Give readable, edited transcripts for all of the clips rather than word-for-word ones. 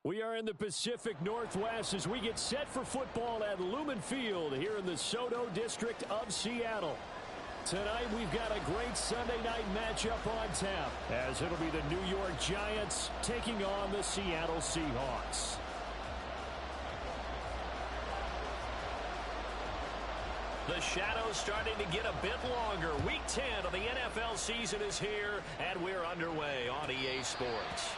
We are in the Pacific Northwest as we get set for football at Lumen Field here in the SoDo district of Seattle. Tonight we've got a great Sunday night matchup on tap as it'll be the New York Giants taking on the Seattle Seahawks. The shadow's starting to get a bit longer. Week 10 of the NFL season is here, and we're underway on EA Sports.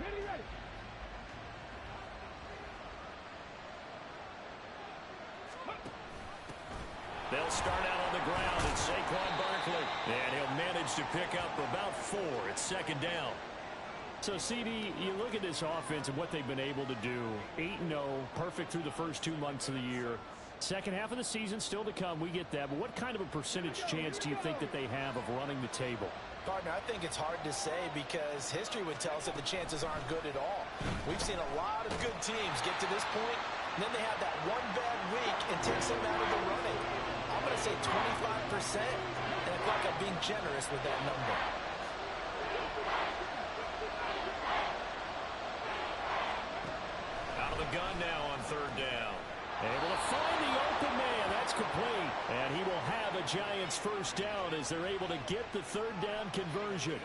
Ready. They'll start out on the ground. It's Saquon Barkley. And he'll manage to pick up about 4. It's second down. So, CD, you look at this offense and what they've been able to do. 8-0, perfect through the first 2 months of the year. Second half of the season still to come. We get that. But what kind of a percentage chance do you think that they have of running the table? Gardner, I think it's hard to say because history would tell us that the chances aren't good at all. We've seen a lot of good teams get to this point, and then they have that one bad week and takes them out of the running. I'm going to say 25%, and I feel like I'm being generous with that number. Out of the gun now on third down. Able to find the open man. That's complete. And he will have a Giants first down as they're able to get the third down conversion.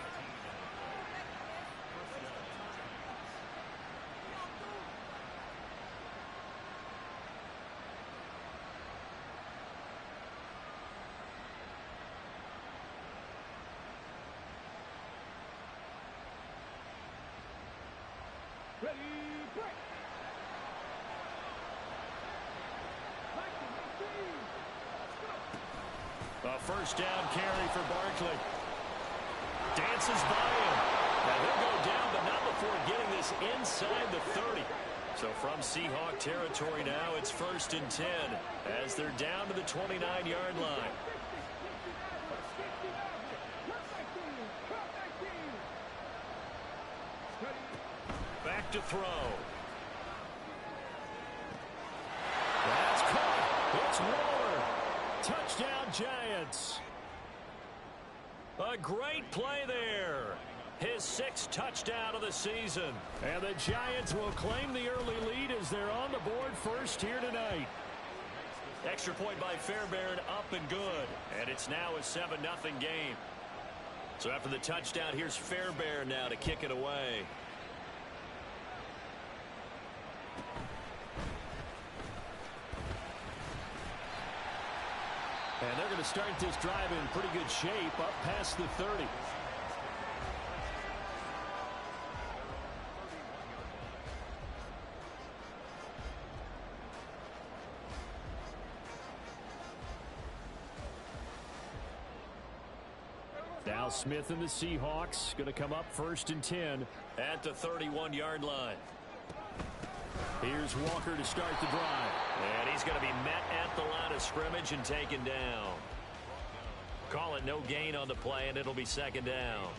Ready, break. A first down carry for Barkley. Dances by him. Now he'll go down, but not before getting this inside the 30. So from Seahawk territory now, it's 1st and 10 as they're down to the 29-yard line. Back to throw. That's caught. It's Waller. Touchdown, Giants. A great play there. His 6th touchdown of the season. And the Giants will claim the early lead as they're on the board first here tonight. Extra point by Fairbairn, up and good. And it's now a 7-0 game. So after the touchdown, here's Fairbairn now to kick it away. And they're going to start this drive in pretty good shape up past the 30. Now Smith and the Seahawks going to come up 1st and 10 at the 31-yard line. Here's Walker to start the drive. And he's going to be met at the line of scrimmage and taken down. Call it no gain on the play, and it'll be second down.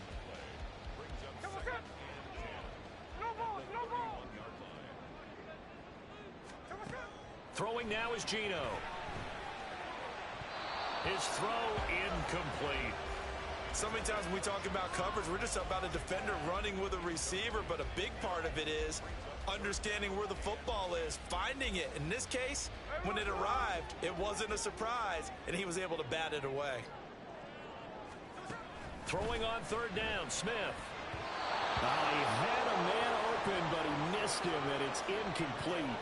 Throwing now is Geno. His throw incomplete. So many times when we talk about coverage, we're just about a defender running with a receiver, but a big part of it is understanding where the football is, finding it. In this case, when it arrived, it wasn't a surprise, and he was able to bat it away. Throwing on third down, Smith. He had a man open, but he missed him, and it's incomplete.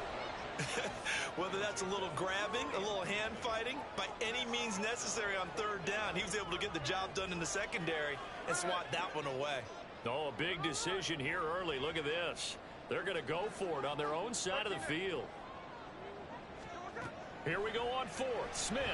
Whether that's a little grabbing, a little hand fighting, by any means necessary on third down, he was able to get the job done in the secondary and swat that one away. Oh, a big decision here early. Look at this. They're going to go for it on their own side of the field. Here we go on 4th. Smith.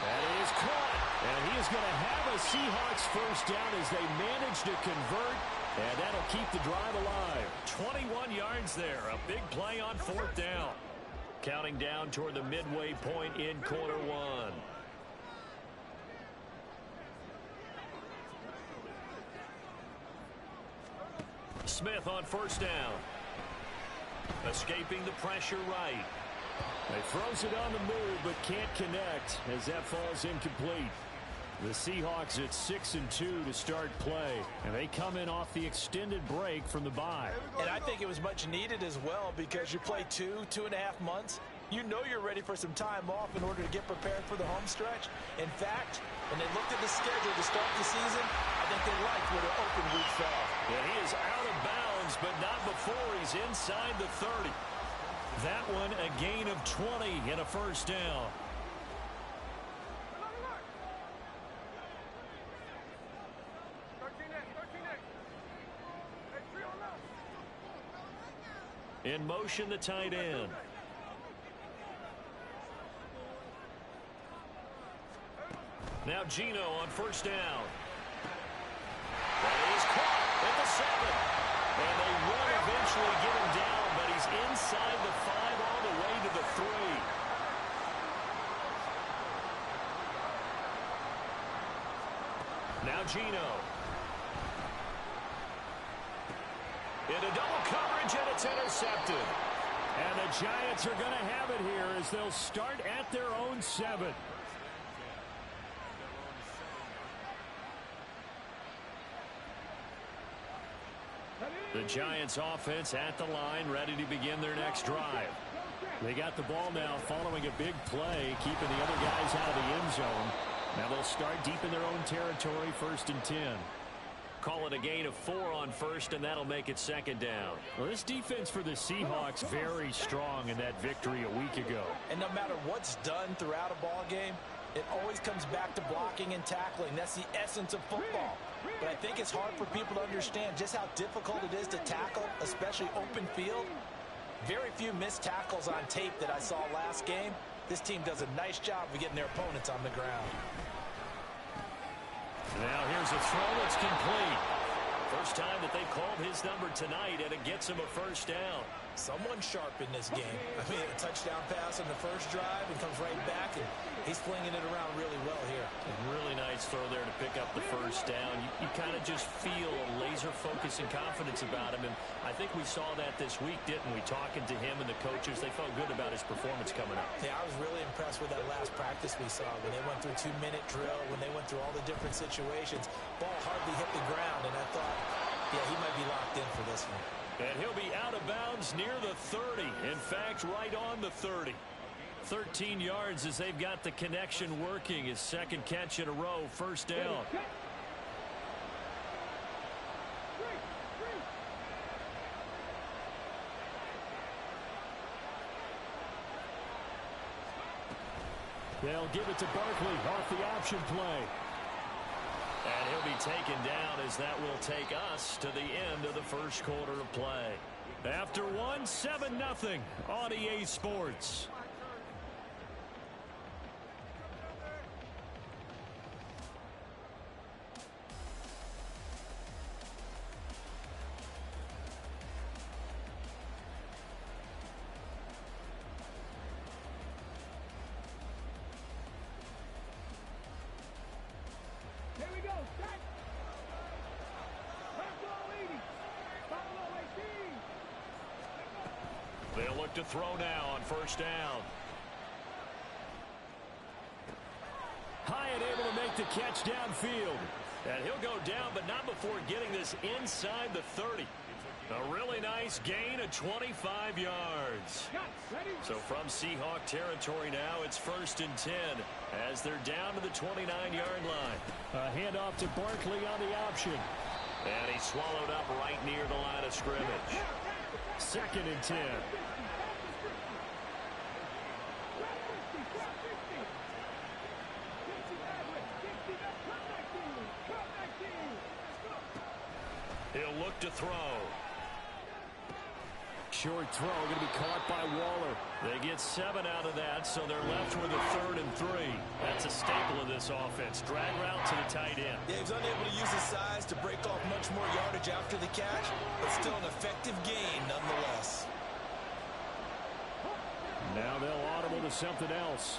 That is caught. And he is going to have a Seahawks first down as they manage to convert. And that'll keep the drive alive. 21 yards there. A big play on 4th down. Counting down toward the midway point in quarter one. Smith on first down. Escaping the pressure right. He throws it on the move but can't connect as that falls incomplete. The Seahawks at 6-2 to start play, and they come in off the extended break from the bye. And I think it was much needed as well because you play 2.5 months. You know you're ready for some time off in order to get prepared for the home stretch. In fact, when they looked at the schedule to start the season, I think they liked where their open week fell. Yeah, he is out of bounds, but not before he's inside the 30. That one a gain of 20 and a first down. In motion, the tight end. Now Geno on first down. That is caught at the 7. And they will eventually get him down, but he's inside the 5 all the way to the 3. Now Geno. Into double coverage, and it's intercepted. And the Giants are going to have it here as they'll start at their own 7. The Giants offense at the line, ready to begin their next drive. They got the ball now following a big play, keeping the other guys out of the end zone. Now they'll start deep in their own territory, 1st and 10. Call it a gain of 4 on first, and that'll make it 2nd down. Well, this defense for the Seahawks very strong in that victory a week ago. And no matter what's done throughout a ball game, it always comes back to blocking and tackling. That's the essence of football. But I think it's hard for people to understand just how difficult it is to tackle, especially open field. Very few missed tackles on tape that I saw last game. This team does a nice job of getting their opponents on the ground. Now here's a throw that's complete. First time that they called his number tonight, and it gets him a first down. Someone sharp in this game. I mean, a touchdown pass on the first drive and comes right back, and he's flinging it around really well here. A really nice throw there to pick up the first down. You kind of just feel a laser focus and confidence about him, and I think we saw that this week, didn't we? Talking to him and the coaches, they felt good about his performance coming up. Yeah, I was really impressed with that last practice we saw when they went through 2-minute drill, when they went through all the different situations. Ball hardly hit the ground, and I thought, yeah, he might be locked in for this one. And he'll be out of bounds near the 30. In fact, right on the 30. 13 yards as they've got the connection working. His 2nd catch in a row, first down. They'll give it to Barkley off the option play. And he'll be taken down as that will take us to the end of the first quarter of play. After one, 7-0 on EA Sports. Here we go. Set. Buffalo 80. Buffalo 18. They'll look to throw now on first down. Hyatt able to make the catch downfield. And he'll go down, but not before getting this inside the 30. A really nice gain of 25 yards. Ready. So from Seahawk territory now, it's 1st and 10 as they're down to the 29-yard line. A handoff to Barkley on the option. And he's swallowed up right near the line of scrimmage. 2nd and 10. He'll look to throw. Short throw going to be caught by Waller. They get 7 out of that, so they're left with a 3rd and 3. That's a staple of this offense. Drag route to the tight end. Yeah, he's unable to use his size to break off much more yardage after the catch, but still an effective gain nonetheless. Now they'll audible to something else.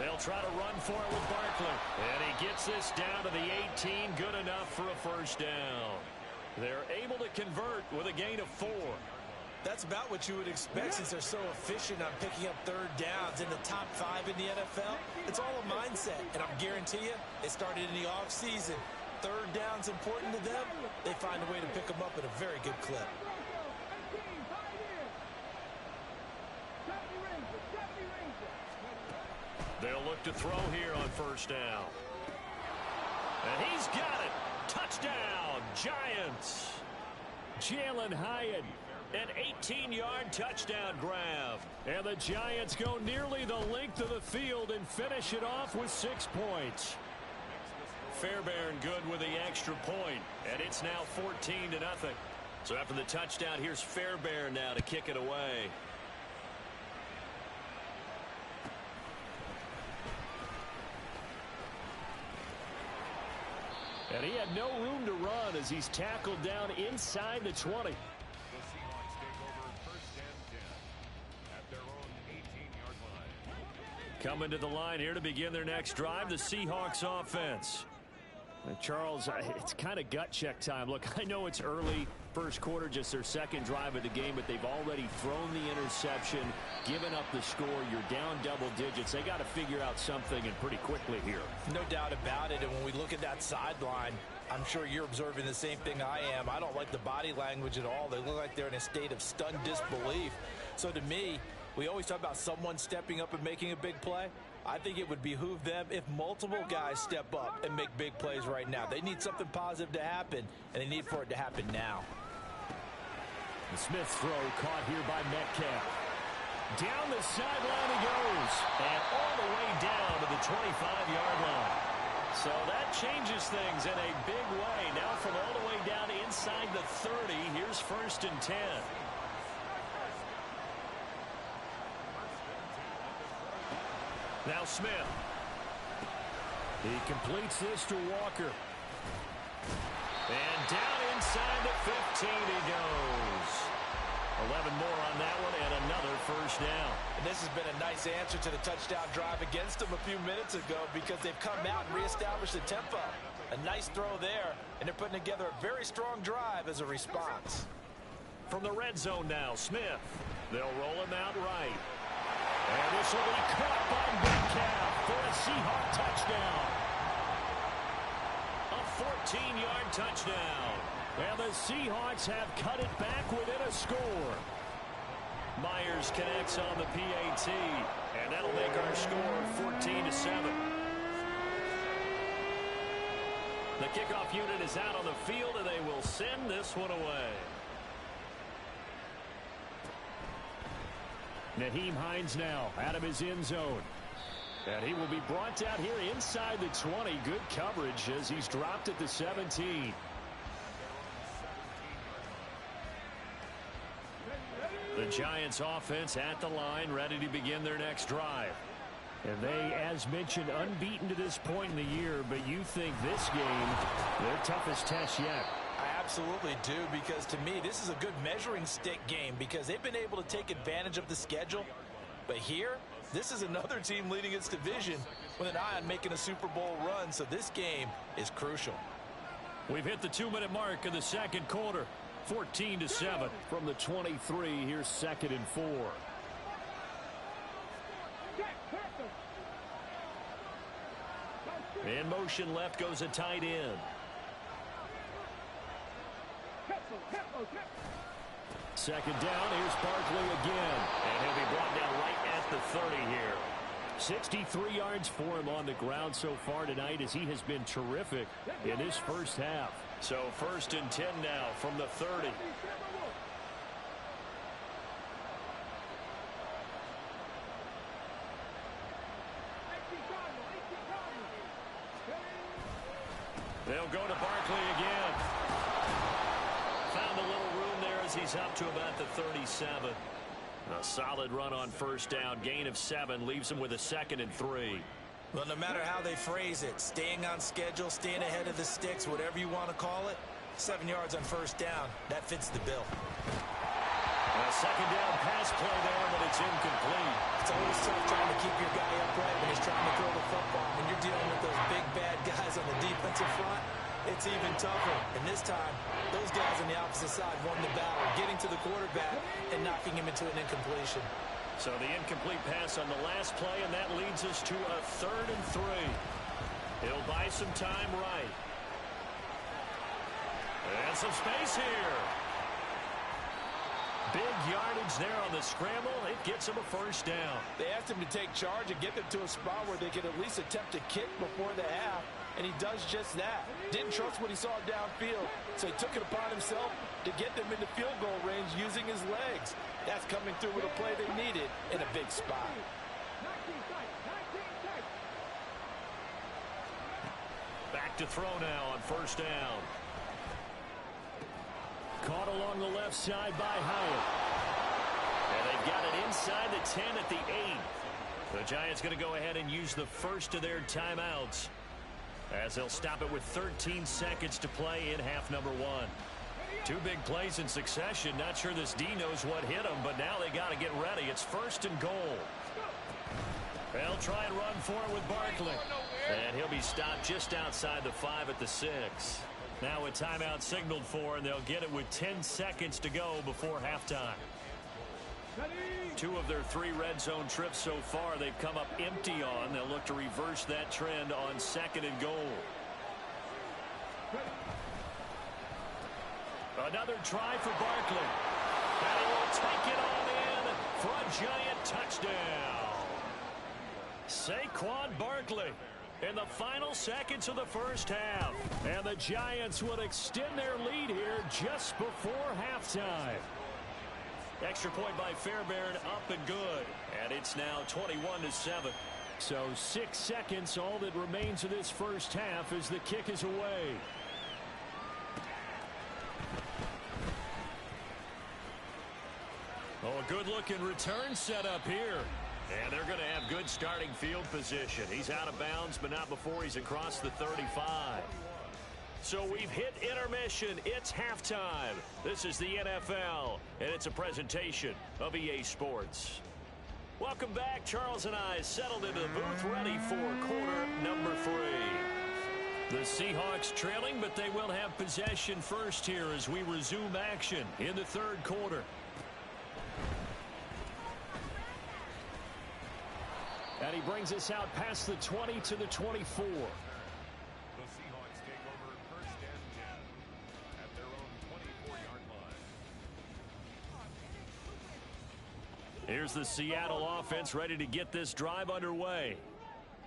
They'll try to run for it with Barkley. And he gets this down to the 18. Good enough for a first down. They're able to convert with a gain of 4. That's about what you would expect since they're so efficient on picking up third downs in the top 5 in the NFL. It's all a mindset, and I'm guarantee you, it started in the offseason. Third down's important to them. They find a way to pick them up at a very good clip. They'll look to throw here on first down. And he's got it. Touchdown, Giants. Jalen Hyatt, an 18-yard touchdown grab. And the Giants go nearly the length of the field and finish it off with 6 points. Fairbairn good with the extra point, and it's now 14-0. So after the touchdown, here's Fairbairn now to kick it away. And he had no room to run as he's tackled down inside the 20. The Seahawks take over 1st and 10 at their own 18-yard line. Coming to the line here to begin their next drive, the Seahawks offense. And Charles, it's kind of gut check time. Look, I know it's early, first quarter, just their second drive of the game, but they've already thrown the interception, given up the score. You're down double digits. They got to figure out something, and pretty quickly here. No doubt about it, and when we look at that sideline, I'm sure you're observing the same thing I am. I don't like the body language at all. They look like they're in a state of stunned disbelief. So to me, we always talk about someone stepping up and making a big play. I think it would behoove them if multiple guys step up and make big plays right now. They need something positive to happen, and they need for it to happen now. The Smith throw caught here by Metcalf. Down the sideline he goes, and all the way down to the 25-yard line. So that changes things in a big way. Now from all the way down inside the 30, here's 1st and 10. Now Smith. He completes this to Walker. And down inside the 15 he goes. 11 more on that one and another first down. And this has been a nice answer to the touchdown drive against them a few minutes ago because they've come out and reestablished the tempo. A nice throw there, and they're putting together a very strong drive as a response. From the red zone now, Smith. They'll roll him out right. And this will be caught by Metcalf for a Seahawk touchdown. A 14-yard touchdown. And the Seahawks have cut it back within a score. Myers connects on the PAT. And that'll make our score 14-7. The kickoff unit is out on the field, and they will send this one away. Nyheim Hines now out of his end zone. And he will be brought down here inside the 20. Good coverage as he's dropped at the 17. The Giants offense at the line, ready to begin their next drive. And they, as mentioned, unbeaten to this point in the year, but you think this game, their toughest test yet. I absolutely do, because to me, this is a good measuring stick game because they've been able to take advantage of the schedule. But here, this is another team leading its division with an eye on making a Super Bowl run, so this game is crucial. We've hit the 2-minute mark of the second quarter. 14-7 from the 23. Here's 2nd and 4. In motion left goes a tight end. Second down, here's Barkley again. And he'll be brought down right at the 30 here. 63 yards for him on the ground so far tonight as he has been terrific in his first half. So 1st and 10 now from the 30. They'll go to Barkley again. Found a little room there as he's up to about the 37. A solid run on first down. Gain of 7 leaves him with a 2nd and 3. Well, no matter how they phrase it, staying on schedule, staying ahead of the sticks, whatever you want to call it, 7 yards on first down, that fits the bill. A second down pass play there, but it's incomplete. It's always always tough trying to keep your guy upright when he's trying to throw the football. When you're dealing with those big, bad guys on the defensive front, it's even tougher. And this time, those guys on the opposite side won the battle, getting to the quarterback and knocking him into an incompletion. So the incomplete pass on the last play, and that leads us to a 3rd and 3. He'll buy some time right. And some space here. Big yardage there on the scramble. It gets him a 1st down. They asked him to take charge and get them to a spot where they could at least attempt a kick before the half, and he does just that. Didn't trust what he saw downfield, so he took it upon himself to get them into field goal range using his legs. That's coming through with a play they needed in a big spot. Back to throw now on 1st down. Caught along the left side by Hyatt. And they've got it inside the 10 at the 8. The Giants going to go ahead and use the first of their timeouts, as they'll stop it with 13 seconds to play in half number 1. 2 big plays in succession. Not sure this D knows what hit him, but now they got to get ready. It's 1st and goal. They'll try and run for it with Barkley. And he'll be stopped just outside the 5 at the 6. Now a timeout signaled for, and they'll get it with 10 seconds to go before halftime. 2 of their 3 red zone trips so far they've come up empty on. They'll look to reverse that trend on 2nd and goal. Another try for Barkley. And he will take it on in for a Giant touchdown. Saquon Barkley in the final seconds of the 1st half. And the Giants will extend their lead here just before halftime. Extra point by Fairbairn, up and good. And it's now 21-7. So 6 seconds, all that remains of this 1st half as the kick is away. Oh, a good-looking return set up here. And they're going to have good starting field position. He's out of bounds, but not before he's across the 35. So we've hit intermission. It's halftime. This is the NFL, and it's a presentation of EA Sports. Welcome back. Charles and I settled into the booth, ready for quarter number 3. The Seahawks trailing, but they will have possession first here as we resume action in the 3rd quarter. And he brings us out past the 20 to the 24. The Seahawks take over 1st and 10 at their own 24-yard line. Here's the Seattle offense ready to get this drive underway.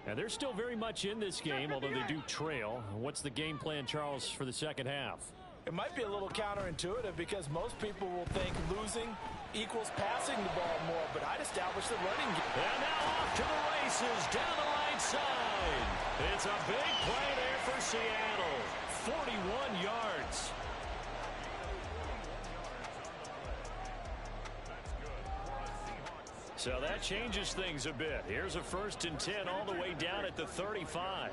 And they're still very much in this game, although they do trail. What's the game plan, Charles, for the 2nd half? It might be a little counterintuitive because most people will think losing equals passing the ball more, but I'd establish the running game. And now off to the races down the right side. It's a big play there for Seattle. 41 yards. So that changes things a bit. Here's a 1st and 10 all the way down at the 35.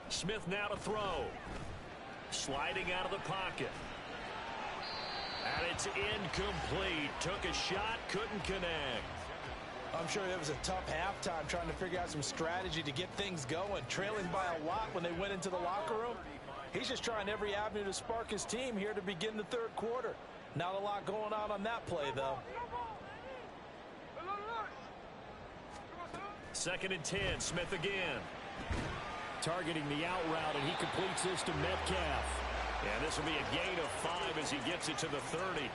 Smith now to throw. Sliding out of the pocket. And it's incomplete. Took a shot, couldn't connect. I'm sure it was a tough halftime trying to figure out some strategy to get things going. Trailing by a lot when they went into the locker room. He's just trying every avenue to spark his team here to begin the 3rd quarter. Not a lot going on that play, though. 2nd and 10. Smith again. Targeting the out route, and he completes this to Metcalf. And this will be a gain of 5 as he gets it to the 30.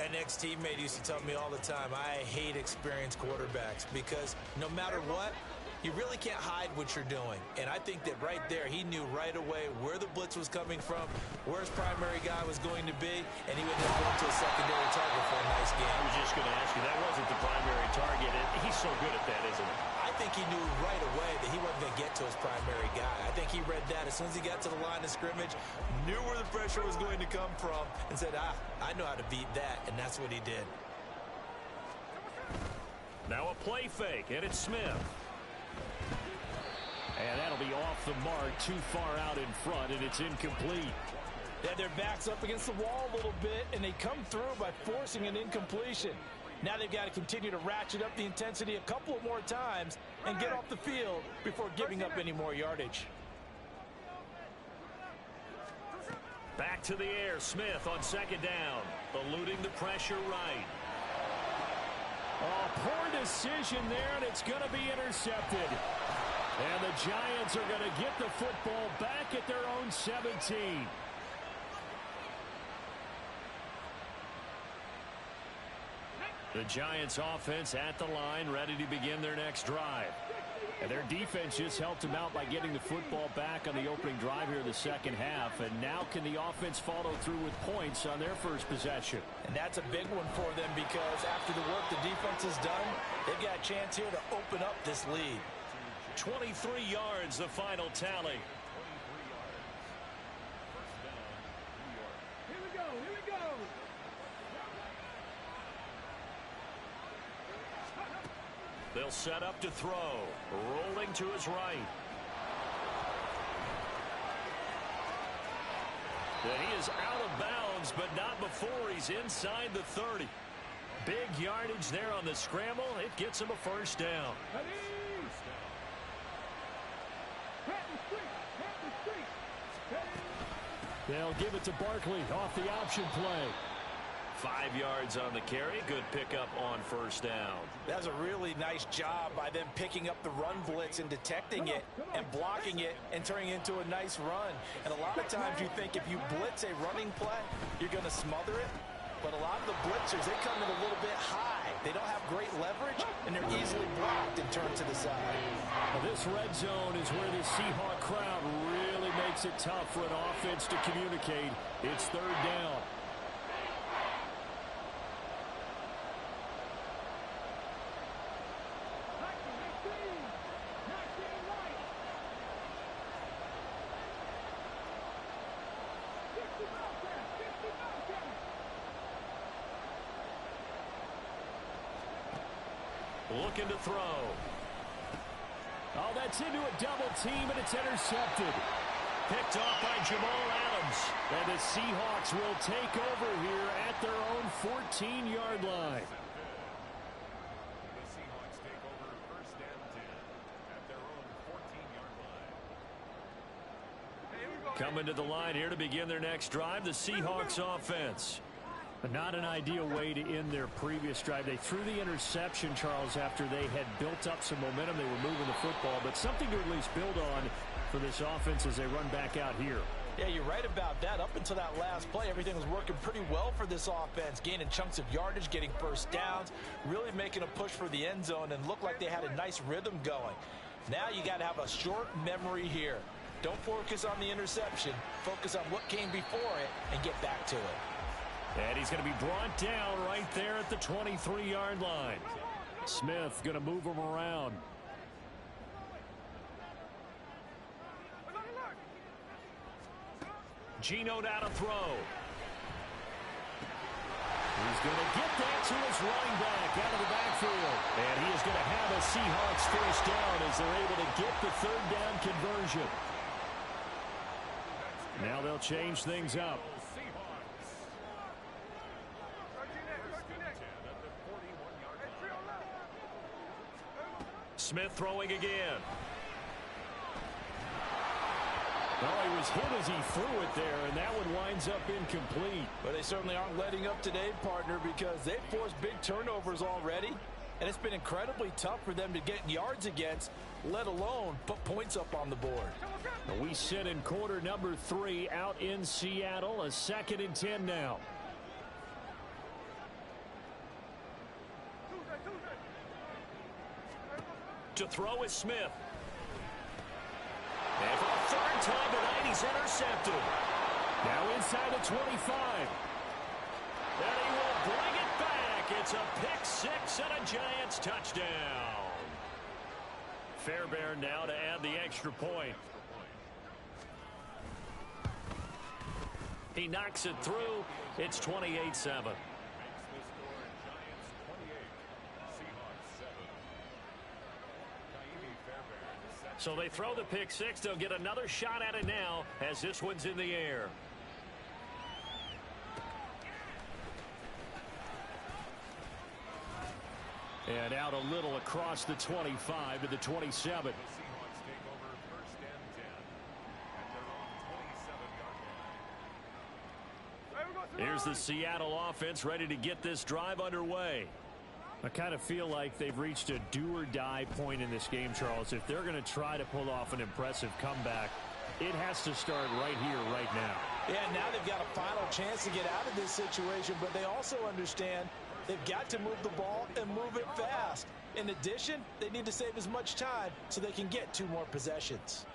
An ex-teammate used to tell me all the time, I hate experienced quarterbacks because no matter what, you really can't hide what you're doing. And I think that right there, he knew right away where the blitz was coming from, where his primary guy was going to be, and he would then go into a secondary target for a nice game. I was just going to ask you, that wasn't the primary target. He's so good at that, isn't he? I think he knew right away that he wasn't going to get to his primary guy. I think he read that as soon as he got to the line of scrimmage, knew where the pressure was going to come from, and said, I know how to beat that, and that's what he did. Now a play fake, and it's Smith. And that'll be off the mark, too far out in front, and it's incomplete. They had their backs up against the wall a little bit, and they come through by forcing an incompletion. Now they've got to continue to ratchet up the intensity a couple of more times and get off the field before giving up any more yardage. Back to the air. Smith on second down. Eluding the pressure right. Oh, poor decision there, and it's going to be intercepted. And the Giants are going to get the football back at their own 17. The Giants offense at the line, ready to begin their next drive. And their defense just helped them out by getting the football back on the opening drive here in the second half. And now can the offense follow through with points on their first possession? And that's a big one for them because after the work the defense has done, they've got a chance here to open up this lead. 23 yards, the final tally. Here we go, here we go. They'll set up to throw. Rolling to his right. And he is out of bounds, but not before he's inside the 30. Big yardage there on the scramble. It gets him a first down. They'll give it to Barkley off the option play. 5 yards on the carry. Good pickup on first down. That's a really nice job by them picking up the run blitz and detecting it and blocking it and turning it into a nice run. And a lot of times you think if you blitz a running play, you're going to smother it. But a lot of the blitzers, they come in a little bit high. They don't have great leverage, and they're easily blocked and turned to the side. Well, this red zone is where the Seahawk crowd really makes it tough for an offense to communicate. It's third down. Looking to throw. Oh, that's into a double team, and it's intercepted. Picked off by Jamal Adams. And the Seahawks will take over here at their own 14-yard line. The Seahawks take over first and 10 at their own 14-yard line. Coming to the line here to begin their next drive, the Seahawks offense. But not an ideal way to end their previous drive. They threw the interception, Charles, after they had built up some momentum. They were moving the football, but something to at least build on for this offense as they run back out here. Yeah, you're right about that. Up until that last play, everything was working pretty well for this offense, gaining chunks of yardage, getting first downs, really making a push for the end zone, and looked like they had a nice rhythm going. Now you got to have a short memory here. Don't focus on the interception. Focus on what came before it and get back to it. And he's going to be brought down right there at the 23-yard line. Smith going to move him around. Geno now to throw. He's going to get that to his running back out of the backfield. And he is going to have a Seahawks first down as they're able to get the third down conversion. Now they'll change things up. Smith throwing again. Well, he was hit as he threw it there, and that one winds up incomplete. But they certainly aren't letting up today, partner, because they've forced big turnovers already, and it's been incredibly tough for them to get yards against, let alone put points up on the board. We sit in quarter number 3 out in Seattle, a 2nd and 10 now. To throw is Smith. And for the third time tonight, he's intercepted. Now inside the 25. And he will bring it back. It's a pick six and a Giants touchdown. Fairbairn now to add the extra point. He knocks it through. It's 28-7. So they throw the pick six. They'll get another shot at it now as this one's in the air. And out a little across the 25 to the 27. The Seahawks take over first and 10 at their own 27-yard line. Here's the Seattle offense ready to get this drive underway. I kind of feel like they've reached a do-or-die point in this game, Charles. If they're going to try to pull off an impressive comeback, it has to start right here, right now. Yeah, now they've got a final chance to get out of this situation, but they also understand they've got to move the ball and move it fast. In addition, they need to save as much time so they can get 2 more possessions.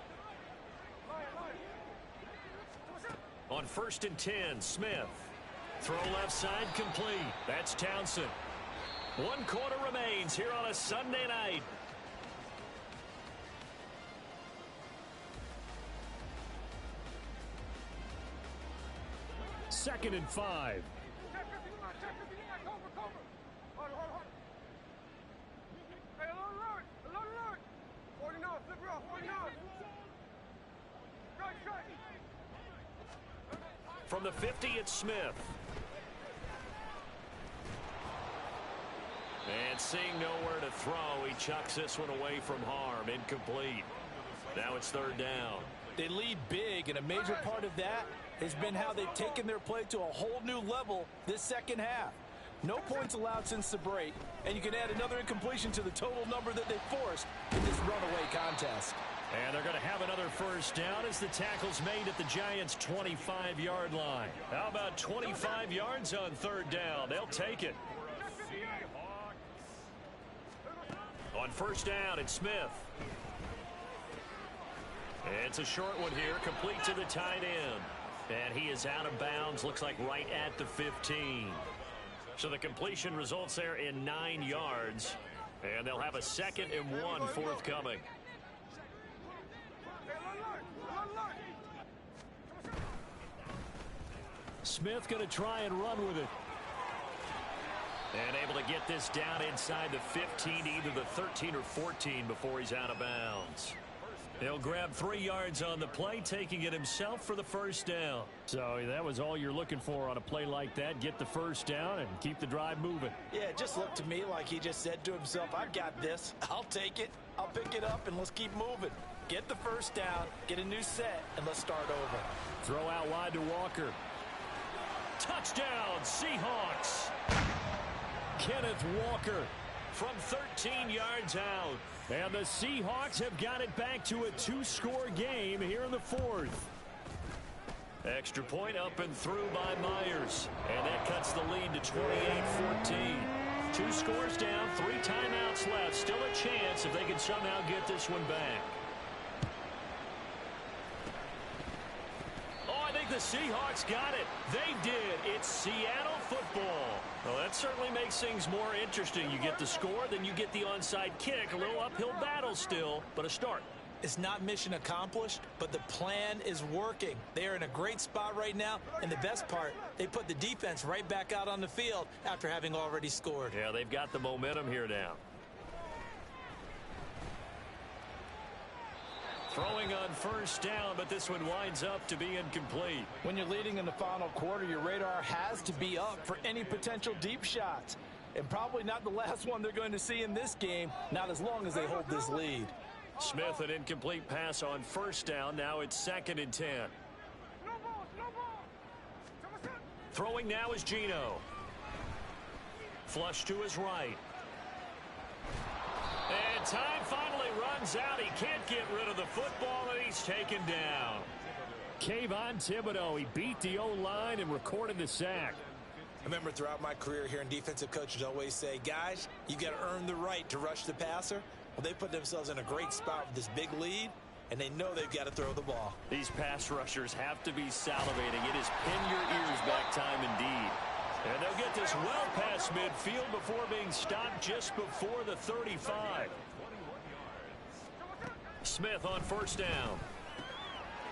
On 1st and 10, Smith. Throw left side complete. That's Townsend. 1 quarter remains here on a Sunday night. Second and 5. From the 50, it's Smith. And seeing nowhere to throw, he chucks this one away from harm. Incomplete. Now it's 3rd down. They lead big, and a major part of that has been how they've taken their play to a whole new level this second half. No points allowed since the break, and you can add another incompletion to the total number that they forced in this runaway contest. And they're going to have another 1st down as the tackle's made at the Giants' 25-yard line. How about 25 yards on 3rd down? They'll take it. On 1st down, it's Smith. It's a short one here, complete to the tight end. And he is out of bounds, looks like right at the 15. So the completion results there in 9 yards. And they'll have a 2nd and 1 forthcoming. Smith going to try and run with it. And able to get this down inside the 15, either the 13 or 14 before he's out of bounds. He'll grab 3 yards on the play, taking it himself for the 1st down. So that was all you're looking for on a play like that. Get the 1st down and keep the drive moving. Yeah, it just looked to me like he just said to himself, I've got this. I'll take it. I'll pick it up, and let's keep moving. Get the 1st down, get a new set, and let's start over. Throw out wide to Walker. Touchdown, Seahawks. Kenneth Walker from 13 yards out. And the Seahawks have got it back to a 2-score game here in the 4th. Extra point up and through by Myers. And that cuts the lead to 28-14. 2 scores down, 3 timeouts left. Still a chance if they can somehow get this one back. I think the Seahawks got it. They did. It's Seattle football. Well, that certainly makes things more interesting. You get the score, then you get the onside kick. A little uphill battle still, but a start. It's not mission accomplished, but the plan is working. They are in a great spot right now, and the best part, they put the defense right back out on the field after having already scored. Yeah, they've got the momentum here now. Throwing on 1st down, but this one winds up to be incomplete. When you're leading in the final quarter, your radar has to be up for any potential deep shots. And probably not the last one they're going to see in this game, not as long as they hold this lead. Smith, an incomplete pass on 1st down. Now it's 2nd and 10. Throwing now is Geno. Flush to his right. And time finally runs out. He can't get rid of the football, and he's taken down. Kayvon Thibodeaux, he beat the O-line and recorded the sack. I remember throughout my career hearing defensive coaches always say, guys, you got to earn the right to rush the passer. Well, they put themselves in a great spot with this big lead, and they know they've got to throw the ball. These pass rushers have to be salivating. It is pin your ears back time indeed. And they'll get this well past midfield before being stopped just before the 35. Smith on 1st down.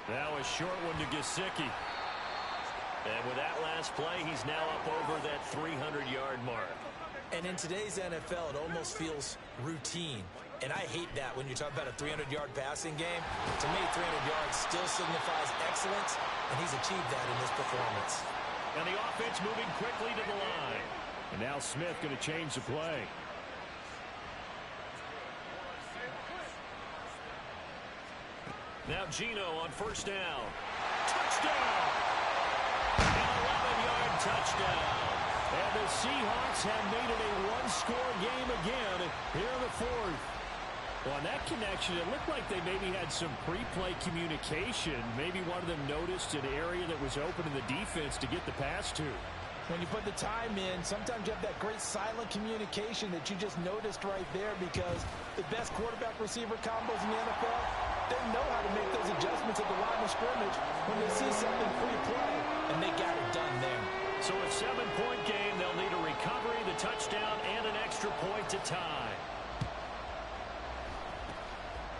Now a short one to Gesicki. And with that last play, he's now up over that 300-yard mark. And in today's NFL, it almost feels routine. And I hate that when you talk about a 300-yard passing game. To me, 300 yards still signifies excellence, and he's achieved that in this performance. And the offense moving quickly to the line. And now Smith going to change the play. Now Geno on first down. Touchdown! An 11-yard touchdown. And the Seahawks have made it a one-score game again here in the fourth. Well, on that connection, it looked like they maybe had some pre-play communication. Maybe one of them noticed an area that was open in the defense to get the pass to. When you put the time in, sometimes you have that great silent communication that you just noticed right there, because the best quarterback-receiver combos in the NFL, they know how to make those adjustments at the line of scrimmage when they see something pre-play, and they got it done there. So a 7-point game, they'll need a recovery, the touchdown, and an extra point to tie.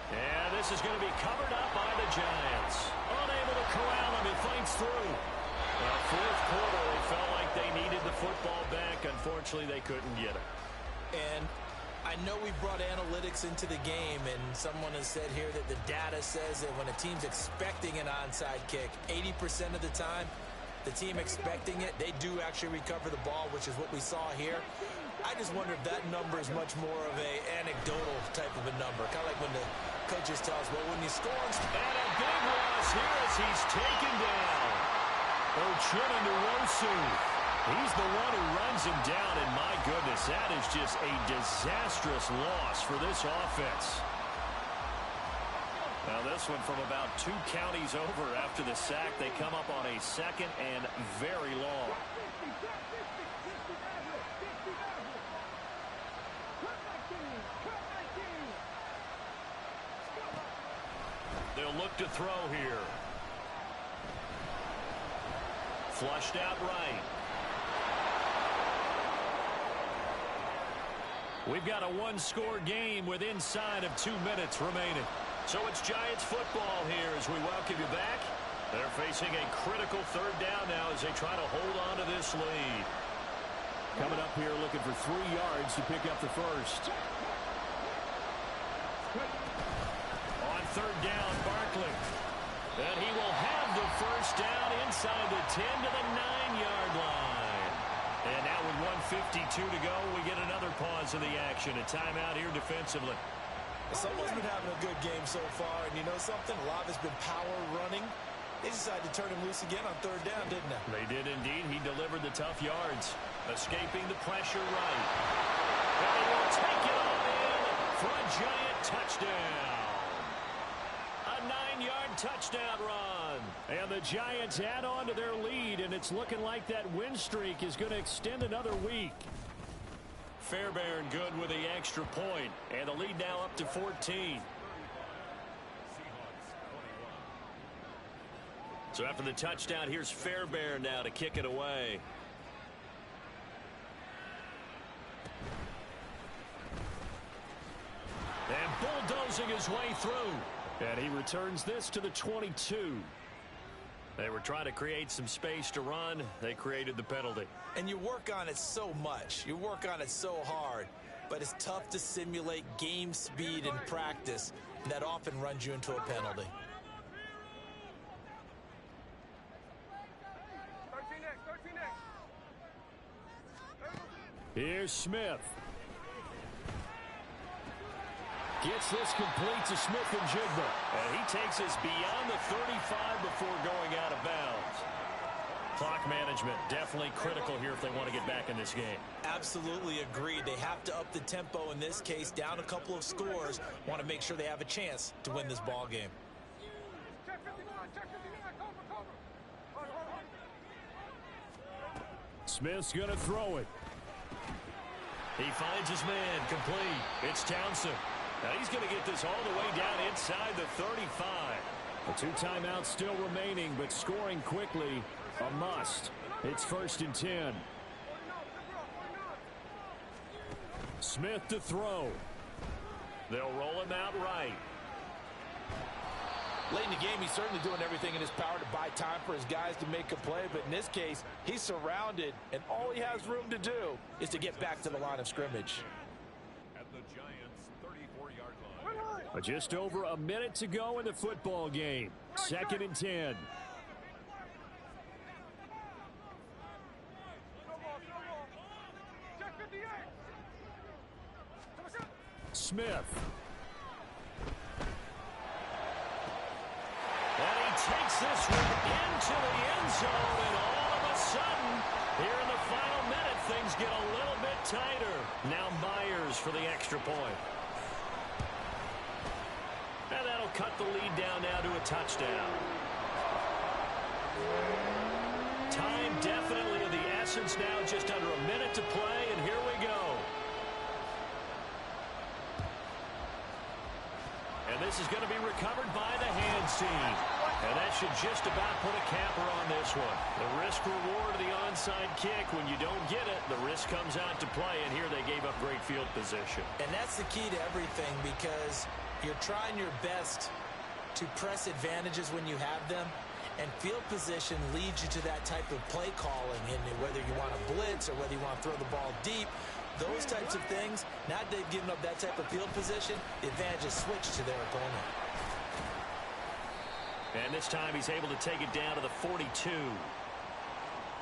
And this is going to be covered up by the Giants. Unable to corral him, he fights through. Well, fourth quarter, they felt like they needed the football back. Unfortunately, they couldn't get it. And I know we brought analytics into the game, and someone has said here that the data says that when a team's expecting an onside kick, 80% of the time, the team expecting it, they do actually recover the ball, which is what we saw here. I just wonder if that number is much more of a anecdotal type of a number. Kind of like when the coaches tell us, well, when you score... And a big loss here as he's taken down. Uchenna Nwosu. He's the one who runs him down, and my goodness, that is just a disastrous loss for this offense. Now this one from about 2 counties over after the sack. They come up on a second and very long. They'll look to throw here. Flushed out right. We've got a one-score game with inside of 2 minutes remaining. So it's Giants football here as we welcome you back. They're facing a critical third down now as they try to hold on to this lead. Coming up here looking for 3 yards to pick up the first. On third down, Barkley. And he will have the first down inside the 10 to the 9-yard line. And now with 1:52 to go, we get another pause of the action. A timeout here defensively. Someone's been having a good game so far, and you know something? A lot has been power running. They decided to turn him loose again on third down, didn't they? They did indeed. He delivered the tough yards. Escaping the pressure right. And he will take it all in for a Giant touchdown. A 9-yard touchdown run. And the Giants add on to their lead, and it's looking like that win streak is going to extend another week. Fairbairn good with the extra point, and the lead now up to 14. So after the touchdown, here's Fairbairn now to kick it away. And bulldozing his way through. And he returns this to the 22. They were trying to create some space to run. They created the penalty. And you work on it so much. You work on it so hard. But it's tough to simulate game speed in practice. And that often runs you into a penalty. Here's Smith. Gets this complete to Smith and Jigba. And he takes us beyond the 35 before going out of bounds. Clock management definitely critical here if they want to get back in this game. Absolutely agreed. They have to up the tempo in this case, down a couple of scores. Want to make sure they have a chance to win this ball game. Smith's going to throw it. He finds his man complete. It's Townsend. Now he's going to get this all the way down inside the 35. The 2 timeouts still remaining, but scoring quickly, a must. It's 1st and 10. Smith to throw. They'll roll him out right. Late in the game, he's certainly doing everything in his power to buy time for his guys to make a play. But in this case, he's surrounded, and all he has room to do is to get back to the line of scrimmage. At the Giants' 34-yard line. Just over a minute to go in the football game. 2nd and 10. Smith. takes this one into the end zone, and all of a sudden, here in the final minute, things get a little bit tighter. Now Myers for the extra point. And that'll cut the lead down now to a touchdown. Time definitely of the essence now, just under a minute to play, and here we go. And this is going to be recovered by the hands team. And that should just about put a capper on this one. The risk-reward of the onside kick, when you don't get it, the risk comes out to play, and here they gave up great field position. And that's the key to everything, because you're trying your best to press advantages when you have them, and field position leads you to that type of play calling, and whether you want to blitz or whether you want to throw the ball deep, those types of things, now that they've given up that type of field position, the advantage is switched to their opponent. And this time he's able to take it down to the 42.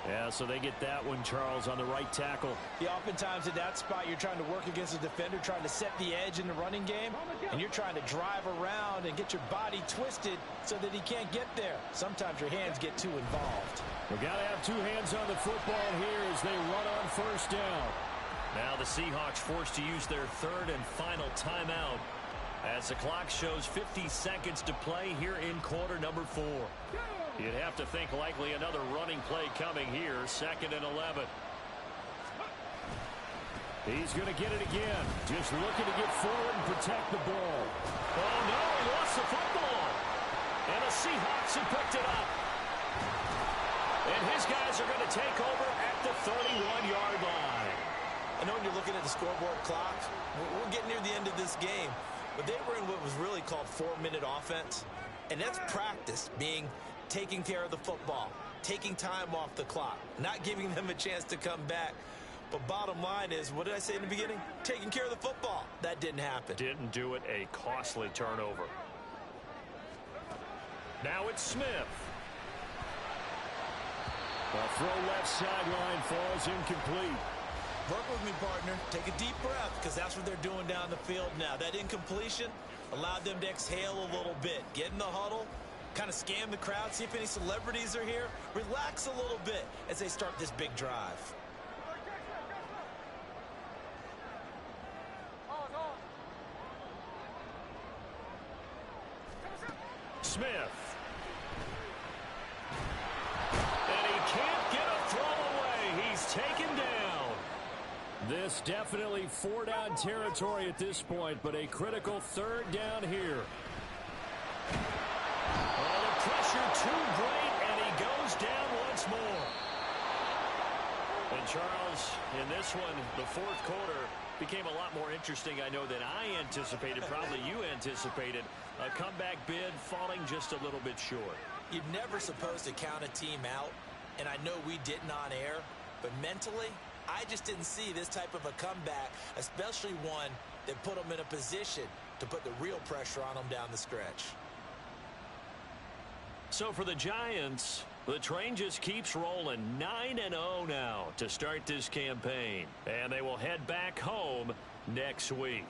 Yeah, so they get that one, Charles, on the right tackle. Yeah, oftentimes at that spot, you're trying to work against a defender, trying to set the edge in the running game, and you're trying to drive around and get your body twisted so that he can't get there. Sometimes your hands get too involved. We've got to have two hands on the football here as they run on first down. Now the Seahawks forced to use their third and final timeout as the clock shows 50 seconds to play here in quarter number 4. You'd have to think likely another running play coming here, 2nd and 11. He's going to get it again. Just looking to get forward and protect the ball. Oh, no, he lost the football. And the Seahawks have picked it up. And his guys are going to take over at the 31-yard line. I know when you're looking at the scoreboard clock, we're getting near the end of this game, but they were in what was really called 4-minute offense. And that's practice, being taking care of the football, taking time off the clock, not giving them a chance to come back. But bottom line is, what did I say in the beginning? Taking care of the football. That didn't happen. Didn't do it, a costly turnover. Now it's Smith. The throw left sideline falls incomplete. Work with me, partner. Take a deep breath, because that's what they're doing down the field now. That incompletion allowed them to exhale a little bit. Get in the huddle, kind of scan the crowd, see if any celebrities are here. Relax a little bit as they start this big drive. Smith. And he can't get a throw away. He's taken down. This definitely 4-down territory at this point, but a critical 3rd down here. Oh, the pressure too great, and he goes down once more. And Charles, in this one, the 4th quarter became a lot more interesting, I know, than I anticipated, probably you anticipated. A comeback bid falling just a little bit short. You're never supposed to count a team out, and I know we didn't on air, but mentally, I just didn't see this type of a comeback, especially one that put them in a position to put the real pressure on them down the stretch. So for the Giants, the train just keeps rolling. 9-0 now to start this campaign. And they will head back home next week.